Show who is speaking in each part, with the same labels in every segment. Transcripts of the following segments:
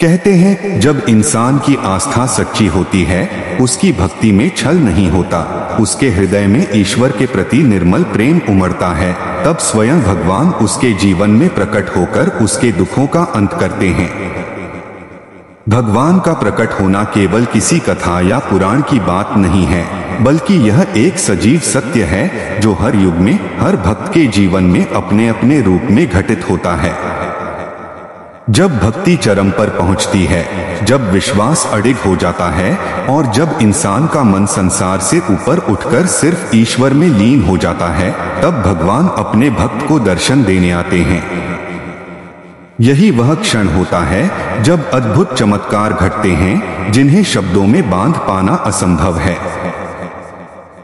Speaker 1: कहते हैं जब इंसान की आस्था सच्ची होती है, उसकी भक्ति में छल नहीं होता, उसके हृदय में ईश्वर के प्रति निर्मल प्रेम उमड़ता है, तब स्वयं भगवान उसके जीवन में प्रकट होकर उसके दुखों का अंत करते हैं। भगवान का प्रकट होना केवल किसी कथा या पुराण की बात नहीं है, बल्कि यह एक सजीव सत्य है जो हर युग में हर भक्त के जीवन में अपने अपने रूप में घटित होता है। जब भक्ति चरम पर पहुंचती है, जब विश्वास अडिग हो जाता है और जब इंसान का मन संसार से ऊपर उठकर सिर्फ ईश्वर में लीन हो जाता है, तब भगवान अपने भक्त को दर्शन देने आते हैं। यही वह क्षण होता है जब अद्भुत चमत्कार घटते हैं जिन्हें शब्दों में बांध पाना असंभव है।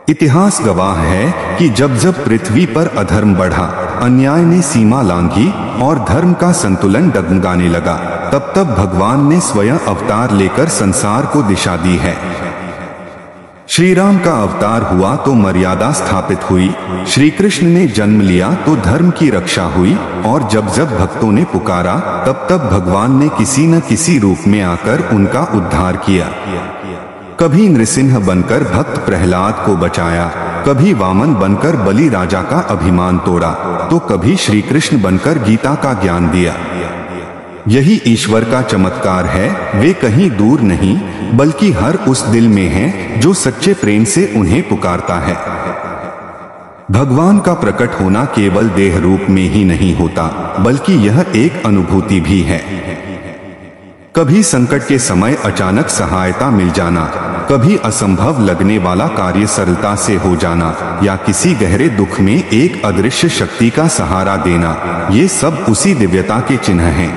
Speaker 1: इतिहास गवाह है कि जब जब पृथ्वी पर अधर्म बढ़ा, अन्याय ने सीमा लांघी और धर्म का संतुलन डगमगाने लगा, तब तब भगवान ने स्वयं अवतार लेकर संसार को दिशा दी है। श्री राम का अवतार हुआ तो मर्यादा स्थापित हुई, श्री कृष्ण ने जन्म लिया तो धर्म की रक्षा हुई, और जब जब भक्तों ने पुकारा तब तब भगवान ने किसी न किसी रूप में आकर उनका उद्धार किया। कभी नृसिंह बनकर भक्त प्रहलाद को बचाया, कभी वामन बनकर बलि राजा का अभिमान तोड़ा, तो कभी श्री कृष्ण बनकर गीता का ज्ञान दिया। यही ईश्वर का चमत्कार है, वे कहीं दूर नहीं बल्कि हर उस दिल में हैं जो सच्चे प्रेम से उन्हें पुकारता है। भगवान का प्रकट होना केवल देह रूप में ही नहीं होता, बल्कि यह एक अनुभूति भी है। कभी संकट के समय अचानक सहायता मिल जाना, कभी असंभव लगने वाला कार्य सरलता से हो जाना, या किसी गहरे दुख में एक अदृश्य शक्ति का सहारा देना, ये सब उसी दिव्यता के चिन्ह हैं।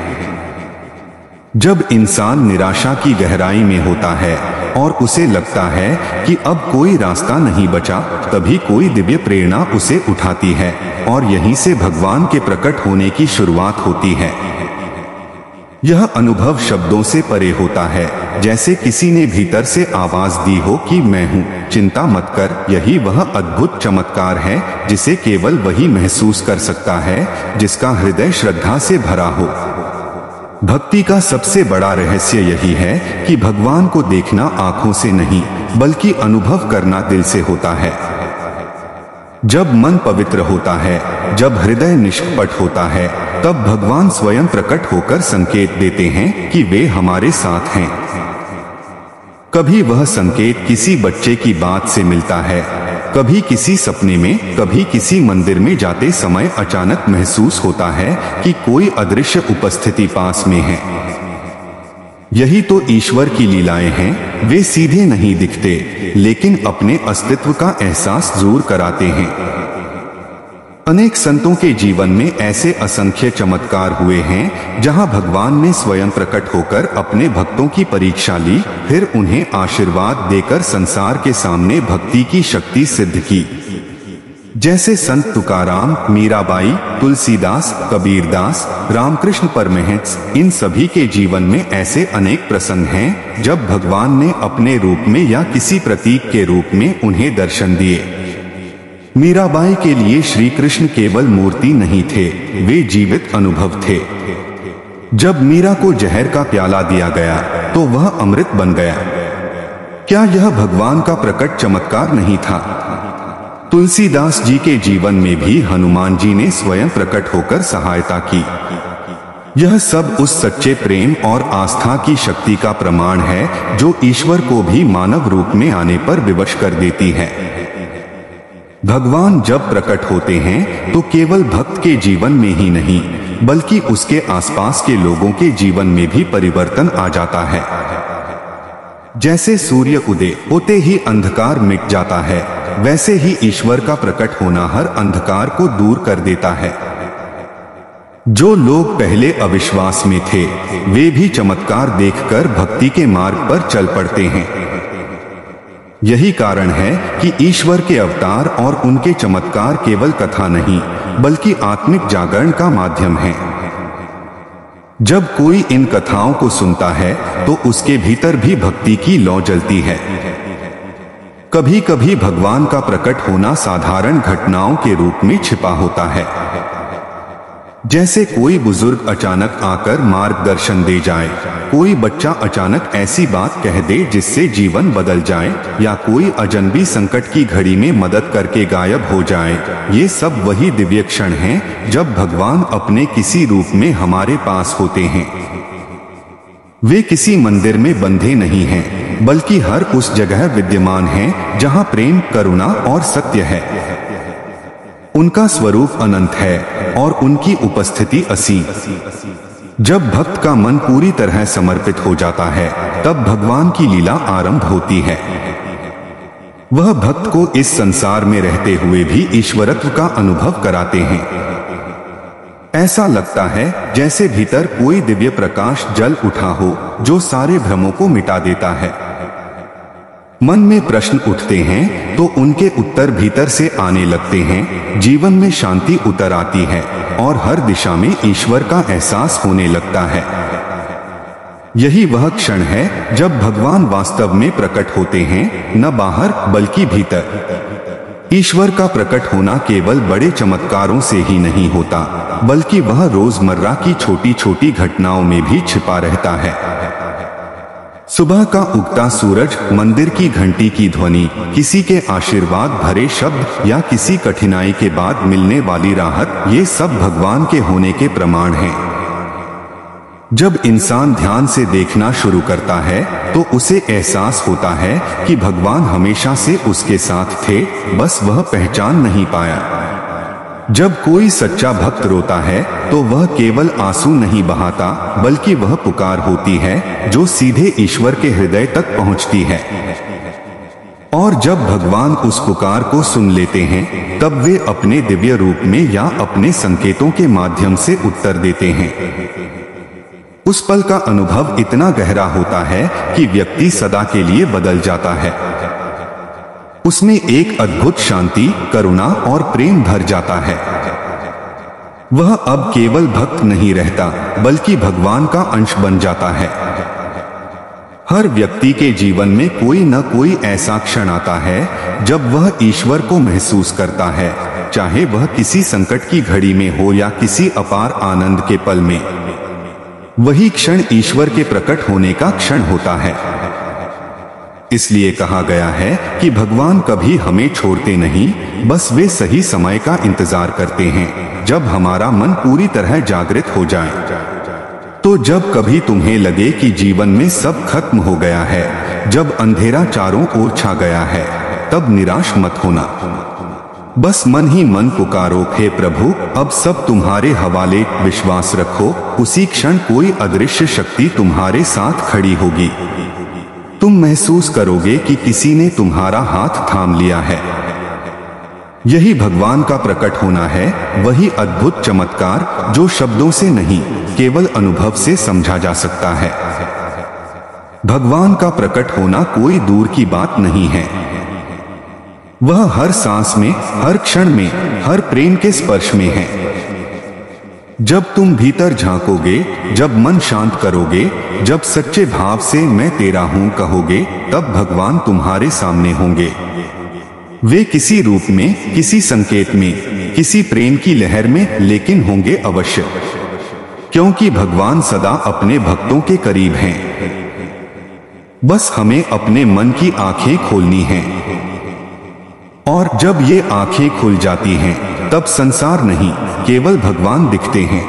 Speaker 1: जब इंसान निराशा की गहराई में होता है और उसे लगता है कि अब कोई रास्ता नहीं बचा, तभी कोई दिव्य प्रेरणा उसे उठाती है और यहीं से भगवान के प्रकट होने की शुरुआत होती है। यह अनुभव शब्दों से परे होता है, जैसे किसी ने भीतर से आवाज दी हो कि मैं हूँ, चिंता मत कर। यही वह अद्भुत चमत्कार है जिसे केवल वही महसूस कर सकता है जिसका हृदय श्रद्धा से भरा हो। भक्ति का सबसे बड़ा रहस्य यही है कि भगवान को देखना आंखों से नहीं बल्कि अनुभव करना दिल से होता है। जब मन पवित्र होता है, जब हृदय निष्कपट होता है, तब भगवान स्वयं प्रकट होकर संकेत देते हैं कि वे हमारे साथ हैं। कभी वह संकेत किसी बच्चे की बात से मिलता है, कभी किसी सपने में, कभी किसी मंदिर में जाते समय अचानक महसूस होता है कि कोई अदृश्य उपस्थिति पास में है। यही तो ईश्वर की लीलाएं हैं, वे सीधे नहीं दिखते लेकिन अपने अस्तित्व का एहसास जरूर कराते हैं। अनेक संतों के जीवन में ऐसे असंख्य चमत्कार हुए हैं जहां भगवान ने स्वयं प्रकट होकर अपने भक्तों की परीक्षा ली, फिर उन्हें आशीर्वाद देकर संसार के सामने भक्ति की शक्ति सिद्ध की। जैसे संत तुकाराम, मीराबाई, तुलसीदास, कबीरदास, रामकृष्ण परमहंस, इन सभी के जीवन में ऐसे अनेक प्रसंग हैं जब भगवान ने अपने रूप में या किसी प्रतीक के रूप में उन्हें दर्शन दिए। मीराबाई के लिए श्री कृष्ण केवल मूर्ति नहीं थे, वे जीवित अनुभव थे। जब मीरा को जहर का प्याला दिया गया तो वह अमृत बन गया। क्या यह भगवान का प्रकट चमत्कार नहीं था? तुलसीदास जी के जीवन में भी हनुमान जी ने स्वयं प्रकट होकर सहायता की। यह सब उस सच्चे प्रेम और आस्था की शक्ति का प्रमाण है जो ईश्वर को भी मानव रूप में आने पर विवश कर देती है। भगवान जब प्रकट होते हैं तो केवल भक्त के जीवन में ही नहीं बल्कि उसके आसपास के लोगों के जीवन में भी परिवर्तन आ जाता है। जैसे सूर्य उदय होते ही अंधकार मिट जाता है, वैसे ही ईश्वर का प्रकट होना हर अंधकार को दूर कर देता है। जो लोग पहले अविश्वास में थे, वे भी चमत्कार देखकर भक्ति के मार्ग पर चल पड़ते हैं। यही कारण है कि ईश्वर के अवतार और उनके चमत्कार केवल कथा नहीं बल्कि आत्मिक जागरण का माध्यम है। जब कोई इन कथाओं को सुनता है तो उसके भीतर भी भक्ति की लौ जलती है। कभी कभी भगवान का प्रकट होना साधारण घटनाओं के रूप में छिपा होता है। जैसे कोई बुजुर्ग अचानक आकर मार्गदर्शन दे जाए, कोई बच्चा अचानक ऐसी बात कह दे जिससे जीवन बदल जाए, या कोई अजनबी संकट की घड़ी में मदद करके गायब हो जाए। ये सब वही दिव्य क्षण हैं जब भगवान अपने किसी रूप में हमारे पास होते हैं। वे किसी मंदिर में बंधे नहीं हैं, बल्कि हर उस जगह विद्यमान हैं जहां प्रेम, करुणा और सत्य है। उनका स्वरूप अनंत है और उनकी उपस्थिति असीम। जब भक्त का मन पूरी तरह समर्पित हो जाता है, तब भगवान की लीला आरंभ होती है। वह भक्त को इस संसार में रहते हुए भी ईश्वरत्व का अनुभव कराते हैं। ऐसा लगता है जैसे भीतर कोई दिव्य प्रकाश जल उठा हो, जो सारे भ्रमों को मिटा देता है। मन में प्रश्न उठते हैं तो उनके उत्तर भीतर से आने लगते हैं। जीवन में शांति उतर आती है और हर दिशा में ईश्वर का एहसास होने लगता है। यही वह क्षण है जब भगवान वास्तव में प्रकट होते हैं, न बाहर बल्कि भीतर। ईश्वर का प्रकट होना केवल बड़े चमत्कारों से ही नहीं होता, बल्कि वह रोजमर्रा की छोटी छोटी घटनाओं में भी छिपा रहता है। सुबह का उगता सूरज, मंदिर की घंटी की ध्वनि, किसी के आशीर्वाद भरे शब्द या किसी कठिनाई के बाद मिलने वाली राहत, ये सब भगवान के होने के प्रमाण हैं। जब इंसान ध्यान से देखना शुरू करता है तो उसे एहसास होता है कि भगवान हमेशा से उसके साथ थे, बस वह पहचान नहीं पाया। जब कोई सच्चा भक्त रोता है तो वह केवल आंसू नहीं बहाता, बल्कि वह पुकार होती है जो सीधे ईश्वर के हृदय तक पहुंचती है। और जब भगवान उस पुकार को सुन लेते हैं, तब वे अपने दिव्य रूप में या अपने संकेतों के माध्यम से उत्तर देते हैं। उस पल का अनुभव इतना गहरा होता है कि व्यक्ति सदा के लिए बदल जाता है। उसमें एक अद्भुत शांति, करुणा और प्रेम भर जाता है। वह अब केवल भक्त नहीं रहता, बल्कि भगवान का अंश बन जाता है। हर व्यक्ति के जीवन में कोई न कोई ऐसा क्षण आता है जब वह ईश्वर को महसूस करता है, चाहे वह किसी संकट की घड़ी में हो या किसी अपार आनंद के पल में। वही क्षण ईश्वर के प्रकट होने का क्षण होता है। इसलिए कहा गया है कि भगवान कभी हमें छोड़ते नहीं, बस वे सही समय का इंतजार करते हैं, जब हमारा मन पूरी तरह जागृत हो जाए। तो जब कभी तुम्हें लगे कि जीवन में सब खत्म हो गया है, जब अंधेरा चारों ओर छा गया है, तब निराश मत होना। बस मन ही मन पुकारो, हे प्रभु, अब सब तुम्हारे हवाले। विश्वास रखो, उसी क्षण कोई अदृश्य शक्ति तुम्हारे साथ खड़ी होगी। तुम महसूस करोगे कि किसी ने तुम्हारा हाथ थाम लिया है। यही भगवान का प्रकट होना है, वही अद्भुत चमत्कार जो शब्दों से नहीं, केवल अनुभव से समझा जा सकता है। भगवान का प्रकट होना कोई दूर की बात नहीं है। वह हर सांस में, हर क्षण में, हर प्रेम के स्पर्श में है। जब तुम भीतर झांकोगे, जब मन शांत करोगे, जब सच्चे भाव से मैं तेरा हूं कहोगे, तब भगवान तुम्हारे सामने होंगे। वे किसी रूप में, किसी संकेत में, किसी प्रेम की लहर में, लेकिन होंगे अवश्य, क्योंकि भगवान सदा अपने भक्तों के करीब हैं। बस हमें अपने मन की आंखें खोलनी हैं। और जब ये आंखें खुल जाती हैं, तब संसार नहीं, केवल भगवान दिखते हैं।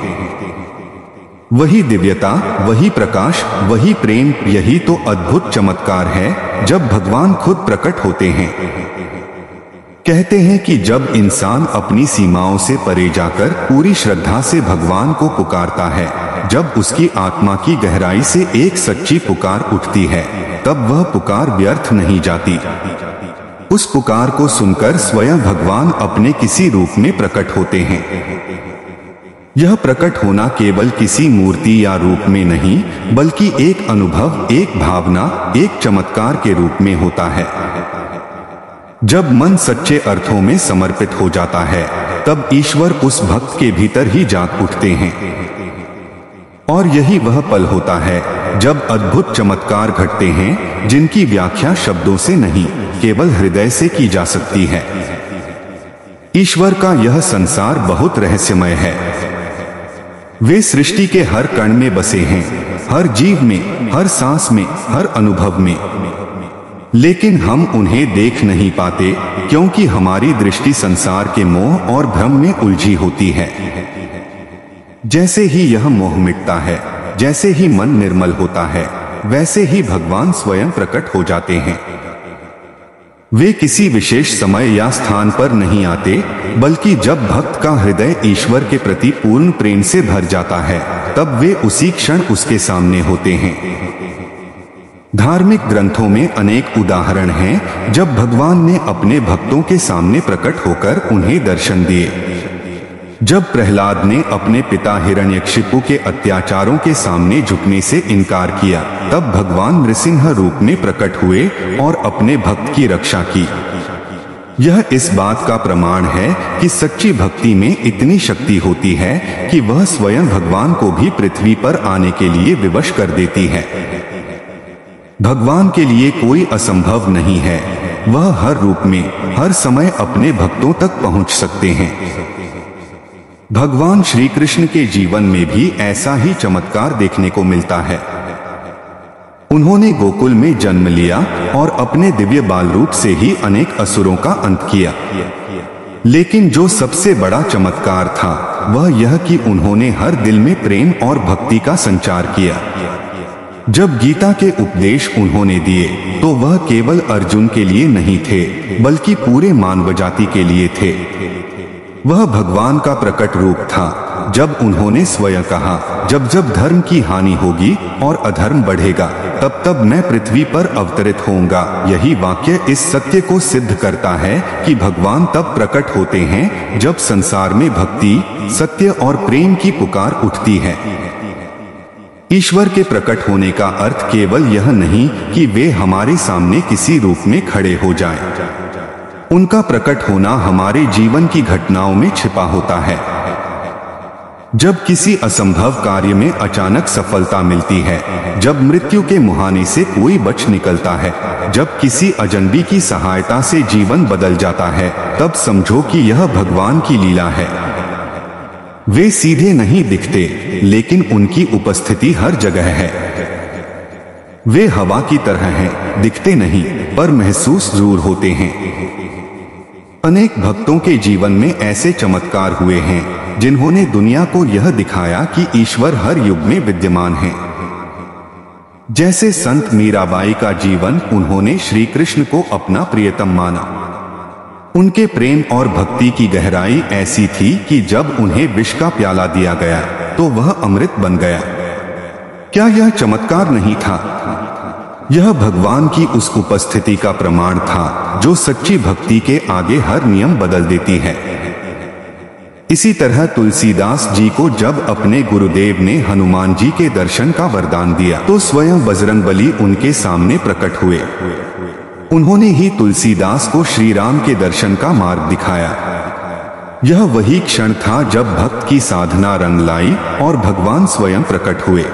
Speaker 1: वही दिव्यता, वही प्रकाश, वही प्रेम, यही तो अद्भुत चमत्कार है जब भगवान खुद प्रकट होते हैं। कहते हैं कि जब इंसान अपनी सीमाओं से परे जाकर पूरी श्रद्धा से भगवान को पुकारता है, जब उसकी आत्मा की गहराई से एक सच्ची पुकार उठती है, तब वह पुकार व्यर्थ नहीं जाती। उस पुकार को सुनकर स्वयं भगवान अपने किसी रूप में प्रकट होते हैं। यह प्रकट होना केवल किसी मूर्ति या रूप में नहीं, बल्कि एक अनुभव, एक भावना, एक चमत्कार के रूप में होता है। जब मन सच्चे अर्थों में समर्पित हो जाता है, तब ईश्वर उस भक्त के भीतर ही जाग उठते हैं। और यही वह पल होता है जब अद्भुत चमत्कार घटते हैं, जिनकी व्याख्या शब्दों से नहीं, केवल हृदय से की जा सकती है। ईश्वर का यह संसार बहुत रहस्यमय है। वे सृष्टि के हर कण में बसे हैं, हर जीव में, हर सांस में, हर अनुभव में। लेकिन हम उन्हें देख नहीं पाते क्योंकि हमारी दृष्टि संसार के मोह और भ्रम में उलझी होती है। जैसे ही यह मोह मिटता है, जैसे ही मन निर्मल होता है, वैसे ही भगवान स्वयं प्रकट हो जाते हैं। वे किसी विशेष समय या स्थान पर नहीं आते, बल्कि जब भक्त का हृदय ईश्वर के प्रति पूर्ण प्रेम से भर जाता है, तब वे उसी क्षण उसके सामने होते हैं। धार्मिक ग्रंथों में अनेक उदाहरण हैं जब भगवान ने अपने भक्तों के सामने प्रकट होकर उन्हें दर्शन दिए। जब प्रहलाद ने अपने पिता हिरण्यकशिपु के अत्याचारों के सामने झुकने से इनकार किया, तब भगवान नृसिंह रूप में प्रकट हुए और अपने भक्त की रक्षा की। यह इस बात का प्रमाण है कि सच्ची भक्ति में इतनी शक्ति होती है कि वह स्वयं भगवान को भी पृथ्वी पर आने के लिए विवश कर देती है। भगवान के लिए कोई असंभव नहीं है, वह हर रूप में, हर समय अपने भक्तों तक पहुंच सकते हैं। भगवान श्री कृष्ण के जीवन में भी ऐसा ही चमत्कार देखने को मिलता है। उन्होंने गोकुल में जन्म लिया और अपने दिव्य बाल रूप से ही अनेक असुरों का अंत किया। लेकिन जो सबसे बड़ा चमत्कार था वह यह कि उन्होंने हर दिल में प्रेम और भक्ति का संचार किया। जब गीता के उपदेश उन्होंने दिए तो वह केवल अर्जुन के लिए नहीं थे, बल्कि पूरे मानव जाति के लिए थे। वह भगवान का प्रकट रूप था जब उन्होंने स्वयं कहा, जब जब धर्म की हानि होगी और अधर्म बढ़ेगा, तब तब मैं पृथ्वी पर अवतरित होऊंगा। यही वाक्य इस सत्य को सिद्ध करता है कि भगवान तब प्रकट होते हैं जब संसार में भक्ति, सत्य और प्रेम की पुकार उठती है। ईश्वर के प्रकट होने का अर्थ केवल यह नहीं कि वे हमारे सामने किसी रूप में खड़े हो जाएं। उनका प्रकट होना हमारे जीवन की घटनाओं में छिपा होता है। जब किसी असंभव कार्य में अचानक सफलता मिलती है, जब मृत्यु के मुहाने से कोई बच निकलता है, जब किसी अजनबी की सहायता से जीवन बदल जाता है, तब समझो कि यह भगवान की लीला है। वे सीधे नहीं दिखते, लेकिन उनकी उपस्थिति हर जगह है। वे हवा की तरह हैं, दिखते नहीं पर महसूस जरूर होते हैं। अनेक भक्तों के जीवन में ऐसे चमत्कार हुए हैं जिन्होंने दुनिया को यह दिखाया कि ईश्वर हर युग में विद्यमान है। जैसे संत मीराबाई का जीवन, उन्होंने श्री कृष्ण को अपना प्रियतम माना। उनके प्रेम और भक्ति की गहराई ऐसी थी कि जब उन्हें विष का प्याला दिया गया तो वह अमृत बन गया। क्या यह चमत्कार नहीं था? यह भगवान की उस उपस्थिति का प्रमाण था जो सच्ची भक्ति के आगे हर नियम बदल देती है। इसी तरह तुलसीदास जी को जब अपने गुरुदेव ने हनुमान जी के दर्शन का वरदान दिया तो स्वयं बजरंगबली उनके सामने प्रकट हुए। उन्होंने ही तुलसीदास को श्री राम के दर्शन का मार्ग दिखाया। यह वही क्षण था जब भक्त की साधना रंग लाई और भगवान स्वयं प्रकट हुए।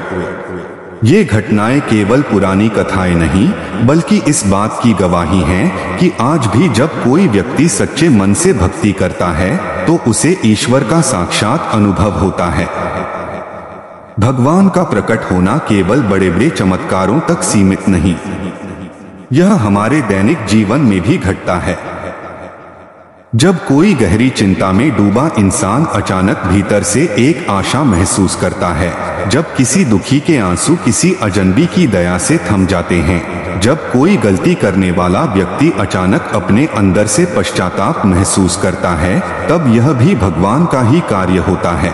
Speaker 1: ये घटनाएं केवल पुरानी कथाएं नहीं, बल्कि इस बात की गवाही हैं कि आज भी जब कोई व्यक्ति सच्चे मन से भक्ति करता है तो उसे ईश्वर का साक्षात अनुभव होता है। भगवान का प्रकट होना केवल बड़े बड़े चमत्कारों तक सीमित नहीं, यह हमारे दैनिक जीवन में भी घटता है। जब कोई गहरी चिंता में डूबा इंसान अचानक भीतर से एक आशा महसूस करता है, जब किसी दुखी के आंसू किसी अजनबी की दया से थम जाते हैं, जब कोई गलती करने वाला व्यक्ति अचानक अपने अंदर से पश्चाताप महसूस करता है, तब यह भी भगवान का ही कार्य होता है।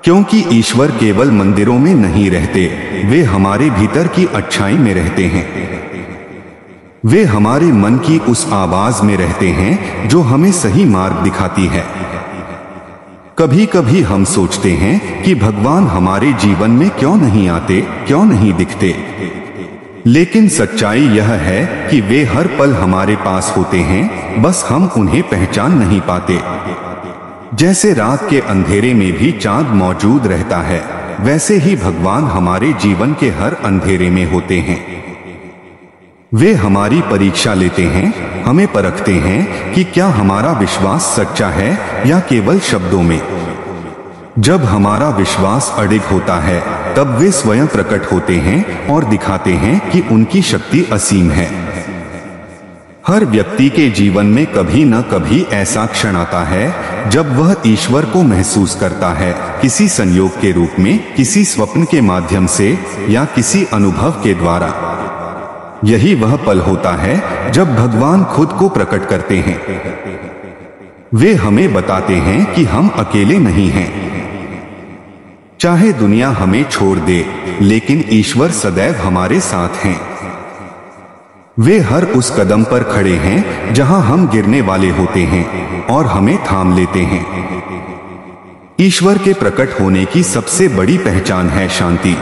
Speaker 1: क्योंकि ईश्वर केवल मंदिरों में नहीं रहते, वे हमारे भीतर की अच्छाई में रहते हैं। वे हमारे मन की उस आवाज में रहते हैं जो हमें सही मार्ग दिखाती है। कभी कभी हम सोचते हैं कि भगवान हमारे जीवन में क्यों नहीं आते, क्यों नहीं दिखते, लेकिन सच्चाई यह है कि वे हर पल हमारे पास होते हैं, बस हम उन्हें पहचान नहीं पाते। जैसे रात के अंधेरे में भी चांद मौजूद रहता है, वैसे ही भगवान हमारे जीवन के हर अंधेरे में होते हैं। वे हमारी परीक्षा लेते हैं, हमें परखते हैं कि क्या हमारा विश्वास सच्चा है या केवल शब्दों में। जब हमारा विश्वास अडिग होता है तब वे स्वयं प्रकट होते हैं और दिखाते हैं कि उनकी शक्ति असीम है। हर व्यक्ति के जीवन में कभी न कभी ऐसा क्षण आता है जब वह ईश्वर को महसूस करता है, किसी संयोग के रूप में, किसी स्वप्न के माध्यम से या किसी अनुभव के द्वारा। यही वह पल होता है जब भगवान खुद को प्रकट करते हैं। वे हमें बताते हैं कि हम अकेले नहीं हैं। चाहे दुनिया हमें छोड़ दे, लेकिन ईश्वर सदैव हमारे साथ हैं। वे हर उस कदम पर खड़े हैं जहां हम गिरने वाले होते हैं और हमें थाम लेते हैं। ईश्वर के प्रकट होने की सबसे बड़ी पहचान है शांति।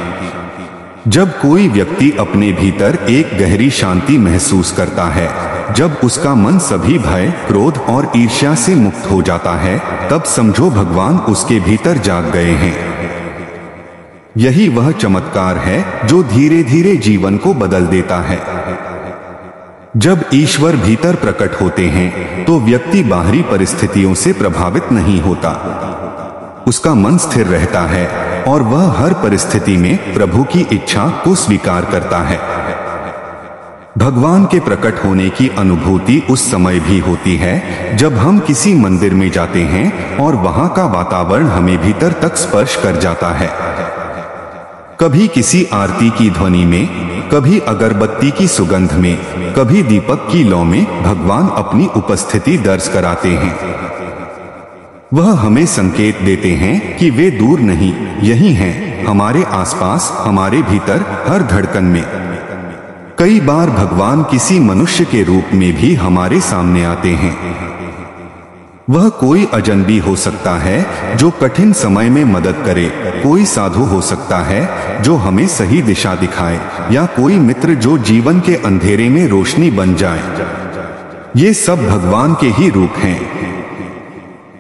Speaker 1: जब कोई व्यक्ति अपने भीतर एक गहरी शांति महसूस करता है, जब उसका मन सभी भय, क्रोध और ईर्ष्या से मुक्त हो जाता है, तब समझो भगवान उसके भीतर जाग गए हैं। यही वह चमत्कार है जो धीरे धीरे जीवन को बदल देता है। जब ईश्वर भीतर प्रकट होते हैं तो व्यक्ति बाहरी परिस्थितियों से प्रभावित नहीं होता। उसका मन स्थिर रहता है और वह हर परिस्थिति में प्रभु की इच्छा को स्वीकार करता है। भगवान के प्रकट होने की अनुभूति उस समय भी होती है जब हम किसी मंदिर में जाते हैं और वहां का वातावरण हमें भीतर तक स्पर्श कर जाता है। कभी किसी आरती की ध्वनि में, कभी अगरबत्ती की सुगंध में, कभी दीपक की लौ में भगवान अपनी उपस्थिति दर्ज कराते हैं। वह हमें संकेत देते हैं कि वे दूर नहीं, यही हैं, हमारे आसपास, हमारे भीतर, हर धड़कन में। कई बार भगवान किसी मनुष्य के रूप में भी हमारे सामने आते हैं। वह कोई अजनबी हो सकता है जो कठिन समय में मदद करे, कोई साधु हो सकता है जो हमें सही दिशा दिखाए, या कोई मित्र जो जीवन के अंधेरे में रोशनी बन जाए। ये सब भगवान के ही रूप हैं।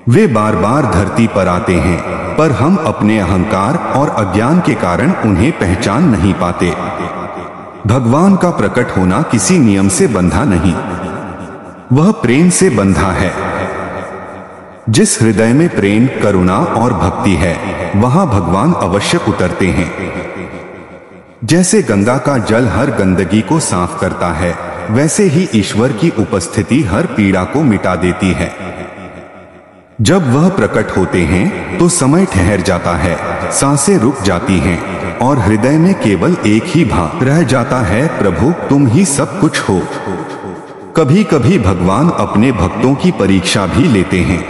Speaker 1: वे बार बार धरती पर आते हैं, पर हम अपने अहंकार और अज्ञान के कारण उन्हें पहचान नहीं पाते। भगवान का प्रकट होना किसी नियम से बंधा नहीं, वह प्रेम से बंधा है। जिस हृदय में प्रेम, करुणा और भक्ति है, वहां भगवान अवश्य उतरते हैं। जैसे गंगा का जल हर गंदगी को साफ करता है, वैसे ही ईश्वर की उपस्थिति हर पीड़ा को मिटा देती है। जब वह प्रकट होते हैं तो समय ठहर जाता है, सांसें रुक जाती हैं और हृदय में केवल एक ही भाव रह जाता है, प्रभु तुम ही सब कुछ हो। कभी कभी भगवान अपने भक्तों की परीक्षा भी लेते हैं।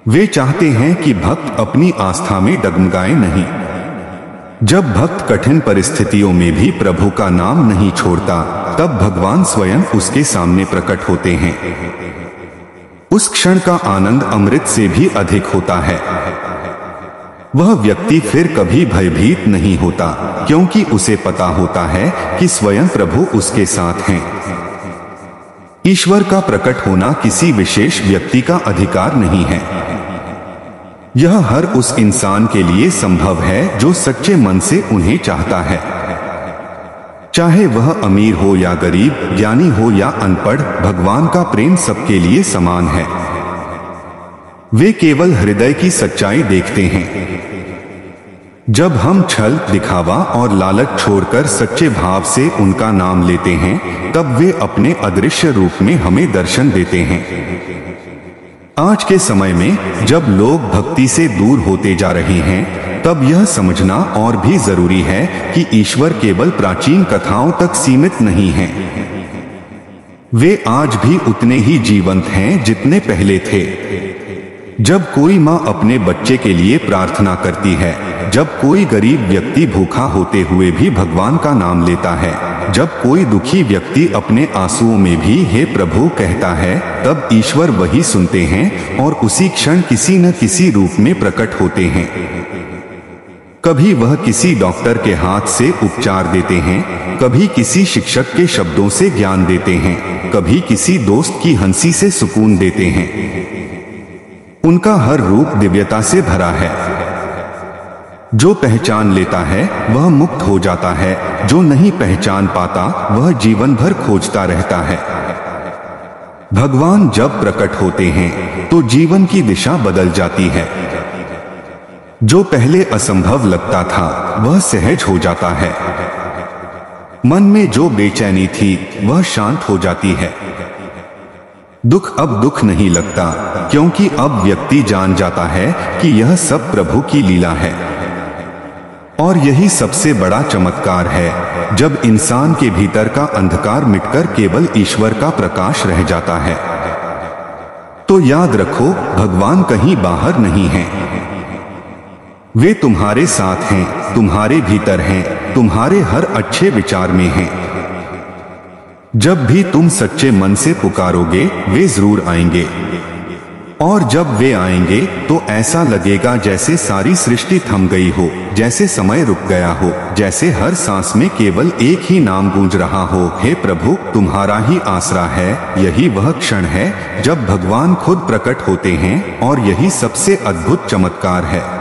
Speaker 1: वे चाहते हैं कि भक्त अपनी आस्था में डगमगाए नहीं। जब भक्त कठिन परिस्थितियों में भी प्रभु का नाम नहीं छोड़ता, तब भगवान स्वयं उसके सामने प्रकट होते हैं। उस क्षण का आनंद अमृत से भी अधिक होता है। वह व्यक्ति फिर कभी भयभीत नहीं होता, क्योंकि उसे पता होता है कि स्वयं प्रभु उसके साथ हैं। ईश्वर का प्रकट होना किसी विशेष व्यक्ति का अधिकार नहीं है। यह हर उस इंसान के लिए संभव है जो सच्चे मन से उन्हें चाहता है। चाहे वह अमीर हो या गरीब, ज्ञानी हो या अनपढ़, भगवान का प्रेम सबके लिए समान है। वे केवल हृदय की सच्चाई देखते हैं। जब हम छल, दिखावा और लालच छोड़कर सच्चे भाव से उनका नाम लेते हैं, तब वे अपने अदृश्य रूप में हमें दर्शन देते हैं। आज के समय में जब लोग भक्ति से दूर होते जा रहे हैं, तब यह समझना और भी जरूरी है कि ईश्वर केवल प्राचीन कथाओं तक सीमित नहीं है। वे आज भी उतने ही जीवंत हैं जितने पहले थे। जब कोई माँ अपने बच्चे के लिए प्रार्थना करती है, जब कोई गरीब व्यक्ति भूखा होते हुए भी भगवान का नाम लेता है, जब कोई दुखी व्यक्ति अपने आंसुओं में भी हे प्रभु कहता है, तब ईश्वर वही सुनते हैं और उसी क्षण किसी न किसी रूप में प्रकट होते हैं। कभी वह किसी डॉक्टर के हाथ से उपचार देते हैं, कभी किसी शिक्षक के शब्दों से ज्ञान देते हैं, कभी किसी दोस्त की हंसी से सुकून देते हैं। उनका हर रूप दिव्यता से भरा है। जो पहचान लेता है वह मुक्त हो जाता है, जो नहीं पहचान पाता वह जीवन भर खोजता रहता है। भगवान जब प्रकट होते हैं तो जीवन की दिशा बदल जाती है। जो पहले असंभव लगता था वह सहज हो जाता है। मन में जो बेचैनी थी वह शांत हो जाती है। दुख अब दुख नहीं लगता, क्योंकि अब व्यक्ति जान जाता है कि यह सब प्रभु की लीला है। और यही सबसे बड़ा चमत्कार है, जब इंसान के भीतर का अंधकार मिटकर केवल ईश्वर का प्रकाश रह जाता है। तो याद रखो, भगवान कहीं बाहर नहीं है, वे तुम्हारे साथ हैं, तुम्हारे भीतर हैं, तुम्हारे हर अच्छे विचार में हैं। जब भी तुम सच्चे मन से पुकारोगे वे जरूर आएंगे, और जब वे आएंगे तो ऐसा लगेगा जैसे सारी सृष्टि थम गई हो, जैसे समय रुक गया हो, जैसे हर सांस में केवल एक ही नाम गूंज रहा हो, हे प्रभु तुम्हारा ही आसरा है। यही वह क्षण है जब भगवान खुद प्रकट होते हैं, और यही सबसे अद्भुत चमत्कार है।